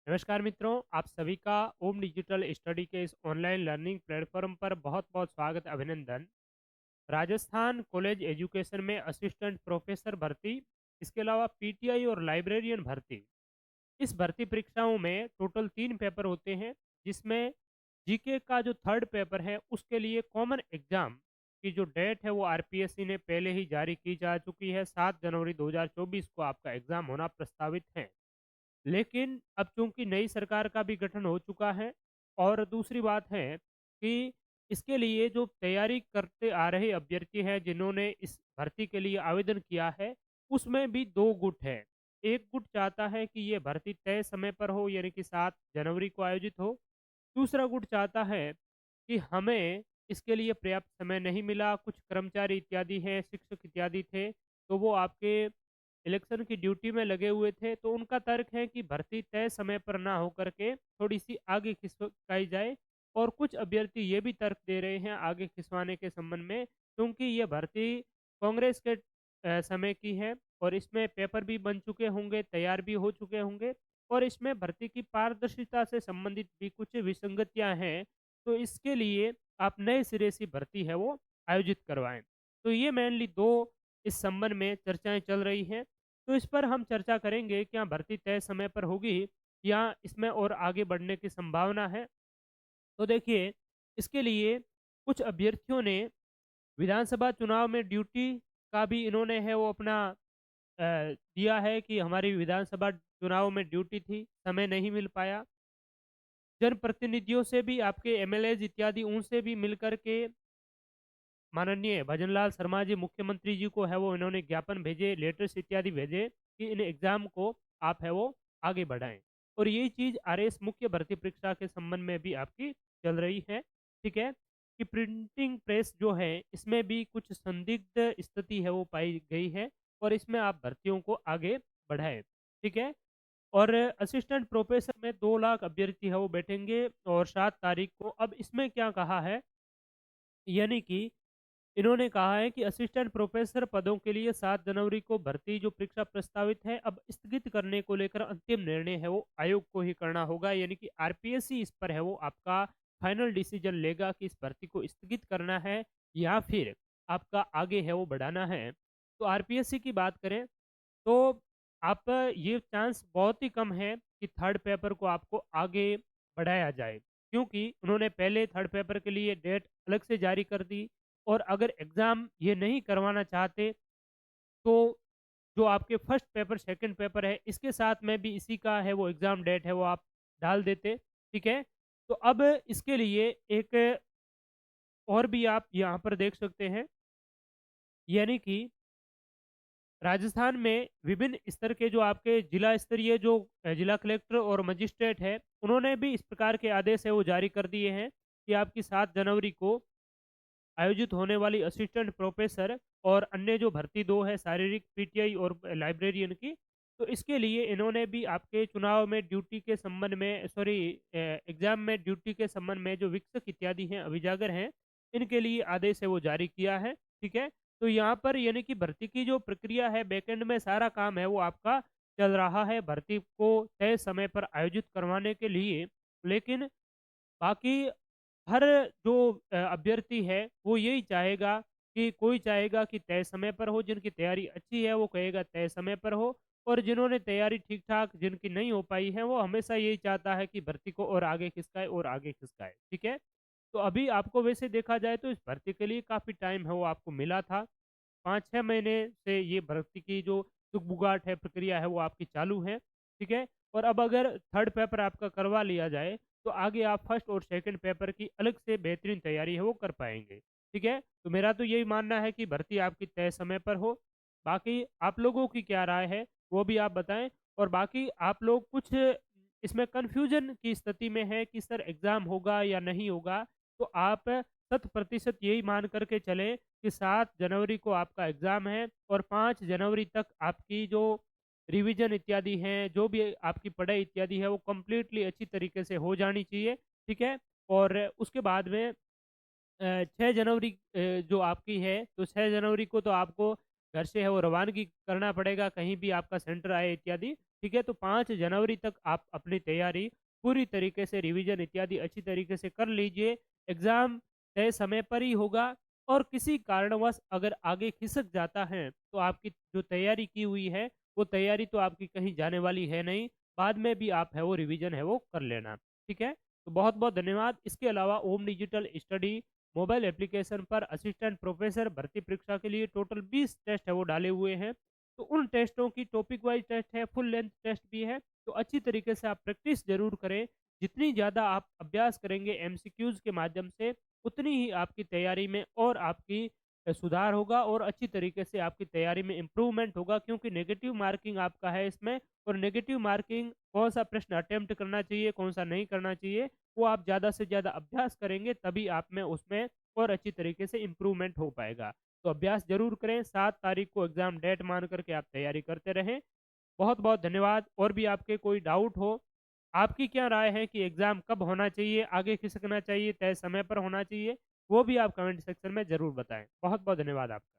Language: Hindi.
नमस्कार मित्रों, आप सभी का ओम डिजिटल स्टडी के इस ऑनलाइन लर्निंग प्लेटफॉर्म पर बहुत बहुत स्वागत अभिनंदन। राजस्थान कॉलेज एजुकेशन में असिस्टेंट प्रोफेसर भर्ती, इसके अलावा पीटीआई और लाइब्रेरियन भर्ती। इस भर्ती परीक्षाओं में टोटल 3 पेपर होते हैं, जिसमें जीके का जो थर्ड पेपर है उसके लिए कॉमन एग्जाम की जो डेट है वो आरपीएससी ने पहले ही जारी की जा चुकी है। 7 जनवरी 2024 को आपका एग्जाम होना प्रस्तावित है। लेकिन अब चूंकि नई सरकार का भी गठन हो चुका है और दूसरी बात है कि इसके लिए जो तैयारी करते आ रहे अभ्यर्थी हैं जिन्होंने इस भर्ती के लिए आवेदन किया है, उसमें भी दो गुट है। एक गुट चाहता है कि ये भर्ती तय समय पर हो, यानी कि 7 जनवरी को आयोजित हो। दूसरा गुट चाहता है कि हमें इसके लिए पर्याप्त समय नहीं मिला, कुछ कर्मचारी इत्यादि हैं, शिक्षक इत्यादि थे, तो वो आपके इलेक्शन की ड्यूटी में लगे हुए थे, तो उनका तर्क है कि भर्ती तय समय पर ना होकर के थोड़ी सी आगे खिसकाई जाए। और कुछ अभ्यर्थी ये भी तर्क दे रहे हैं आगे खिसवाने के संबंध में, क्योंकि ये भर्ती कांग्रेस के समय की है और इसमें पेपर भी बन चुके होंगे, तैयार भी हो चुके होंगे, और इसमें भर्ती की पारदर्शिता से संबंधित भी कुछ विसंगतियां हैं। तो इसके लिए आप नए सिरे से भर्ती है वो आयोजित करवाएं। तो ये मेनली दो इस संबंध में चर्चाएं चल रही हैं। तो इस पर हम चर्चा करेंगे, क्या भर्ती तय समय पर होगी या इसमें और आगे बढ़ने की संभावना है। तो देखिए, इसके लिए कुछ अभ्यर्थियों ने विधानसभा चुनाव में ड्यूटी का भी इन्होंने है वो अपना दिया है कि हमारी विधानसभा चुनाव में ड्यूटी थी, समय नहीं मिल पाया। जनप्रतिनिधियों से भी, आपके एमएलएज इत्यादि, उनसे भी मिलकर के माननीय भजनलाल शर्मा जी, मुख्यमंत्री जी को है वो इन्होंने ज्ञापन भेजे, लेटर्स इत्यादि भेजे कि इन एग्जाम को आप है वो आगे बढ़ाएं। और यही चीज आरएस मुख्य भर्ती परीक्षा के संबंध में भी आपकी चल रही है। ठीक है, कि प्रिंटिंग प्रेस जो है इसमें भी कुछ संदिग्ध स्थिति है वो पाई गई है, और इसमें आप भर्तियों को आगे बढ़ाएं। ठीक है। और असिस्टेंट प्रोफेसर में 2 लाख अभ्यर्थी है वो बैठेंगे, और 7 तारीख को अब इसमें क्या कहा है, यानी कि इन्होंने कहा है कि असिस्टेंट प्रोफेसर पदों के लिए 7 जनवरी को भर्ती जो परीक्षा प्रस्तावित है, अब स्थगित करने को लेकर अंतिम निर्णय है वो आयोग को ही करना होगा। यानी कि आरपीएससी इस पर है वो आपका फाइनल डिसीजन लेगा कि इस भर्ती को स्थगित करना है या फिर आपका आगे है वो बढ़ाना है। तो आरपीएससी की बात करें तो आप ये चांस बहुत ही कम है कि थर्ड पेपर को आपको आगे बढ़ाया जाए, क्योंकि उन्होंने पहले थर्ड पेपर के लिए डेट अलग से जारी कर दी। और अगर एग्ज़ाम ये नहीं करवाना चाहते, तो जो आपके फर्स्ट पेपर सेकंड पेपर है इसके साथ में भी इसी का है वो एग्ज़ाम डेट है वो आप डाल देते। ठीक है। तो अब इसके लिए एक और भी आप यहाँ पर देख सकते हैं, यानी कि राजस्थान में विभिन्न स्तर के जो आपके जिला स्तरीय जो जिला कलेक्टर और मजिस्ट्रेट है, उन्होंने भी इस प्रकार के आदेश है वो जारी कर दिए हैं कि आपकी 7 जनवरी को आयोजित होने वाली असिस्टेंट प्रोफेसर और अन्य जो भर्ती दो है, शारीरिक पीटीआई और लाइब्रेरियन की, तो इसके लिए इन्होंने भी आपके चुनाव में ड्यूटी के संबंध में, सॉरी, एग्जाम में ड्यूटी के संबंध में जो विक्षक इत्यादि हैं, अभिजागर हैं, इनके लिए आदेश है वो जारी किया है। ठीक है। तो यहाँ पर यानी कि भर्ती की जो प्रक्रिया है, बैकएंड में सारा काम है वो आपका चल रहा है भर्ती को तय समय पर आयोजित करवाने के लिए। लेकिन बाकी हर जो अभ्यर्थी है वो यही चाहेगा कि कोई चाहेगा कि तय समय पर हो, जिनकी तैयारी अच्छी है वो कहेगा तय समय पर हो, और जिन्होंने तैयारी ठीक ठाक जिनकी नहीं हो पाई है वो हमेशा यही चाहता है कि भर्ती को और आगे खिसकाए और आगे खिसकाए। ठीक है। तो अभी आपको वैसे देखा जाए तो इस भर्ती के लिए काफ़ी टाइम है वो आपको मिला था। 5-6 महीने से ये भर्ती की जो सुगबुगाहट है, प्रक्रिया है वो आपकी चालू है। ठीक है। और अब अगर थर्ड पेपर आपका करवा लिया जाए, तो आगे आप फर्स्ट और सेकंड पेपर की अलग से बेहतरीन तैयारी है वो कर पाएंगे। ठीक है। तो मेरा तो यही मानना है कि भर्ती आपकी तय समय पर हो। बाकी आप लोगों की क्या राय है वो भी आप बताएं। और बाकी आप लोग कुछ इसमें कन्फ्यूजन की स्थिति में है कि सर एग्ज़ाम होगा या नहीं होगा, तो आप 100% यही मान करके चलें कि 7 जनवरी को आपका एग्ज़ाम है, और 5 जनवरी तक आपकी जो रिवीजन इत्यादि हैं, जो भी आपकी पढ़ाई इत्यादि है वो कंप्लीटली अच्छी तरीके से हो जानी चाहिए। ठीक है। और उसके बाद में 6 जनवरी जो आपकी है, तो 6 जनवरी को तो आपको घर से है वो रवानगी करना पड़ेगा, कहीं भी आपका सेंटर आए इत्यादि। ठीक है? तो 5 जनवरी तक आप अपनी तैयारी पूरी तरीके से रिवीजन इत्यादि अच्छी तरीके से कर लीजिए। एग्ज़ाम तय समय पर ही होगा और किसी कारणवश अगर आगे खिसक जाता है, तो आपकी जो तैयारी की हुई है, वो तैयारी तो आपकी कहीं जाने वाली है नहीं। बाद में भी आप है वो रिवीजन है वो कर लेना। ठीक है? तो बहुत-बहुत धन्यवाद। इसके अलावा ओम डिजिटल स्टडी मोबाइल एप्लीकेशन पर असिस्टेंट प्रोफ़ेसर भर्ती परीक्षा के लिए टोटल 20 टेस्ट है वो डाले हुए हैं। तो उन टेस्टों की टॉपिक वाइज़ टेस्ट है, फुल लेंथ टेस्ट भी है। तो अच्छी तरीके से आप प्रैक्टिस ज़रूर करें। जितनी ज़्यादा आप अभ्यास करेंगे एमसीक्यूज़ के माध्यम से, उतनी ही आपकी तैयारी में और आपकी सुधार होगा और अच्छी तरीके से आपकी तैयारी में इम्प्रूवमेंट होगा, क्योंकि नेगेटिव मार्किंग आपका है इसमें। और नेगेटिव मार्किंग कौन-सा प्रश्न अटेम्प्ट करना चाहिए, कौन-सा नहीं करना चाहिए, वो आप ज़्यादा से ज़्यादा अभ्यास करेंगे, तभी आप में उसमें और अच्छी तरीके से इम्प्रूवमेंट हो पाएगा। तो अभ्यास ज़रूर करें, 7 तारीख को एग्ज़ाम डेट मान कर के आप तैयारी करते रहें। बहुत-बहुत धन्यवाद। और भी आपके कोई डाउट हो, आपकी क्या राय है कि एग्ज़ाम कब होना चाहिए, आगे खिसकना चाहिए, तय समय पर होना चाहिए, वो भी आप कमेंट सेक्शन में ज़रूर बताएँ। बहुत-बहुत धन्यवाद आपका।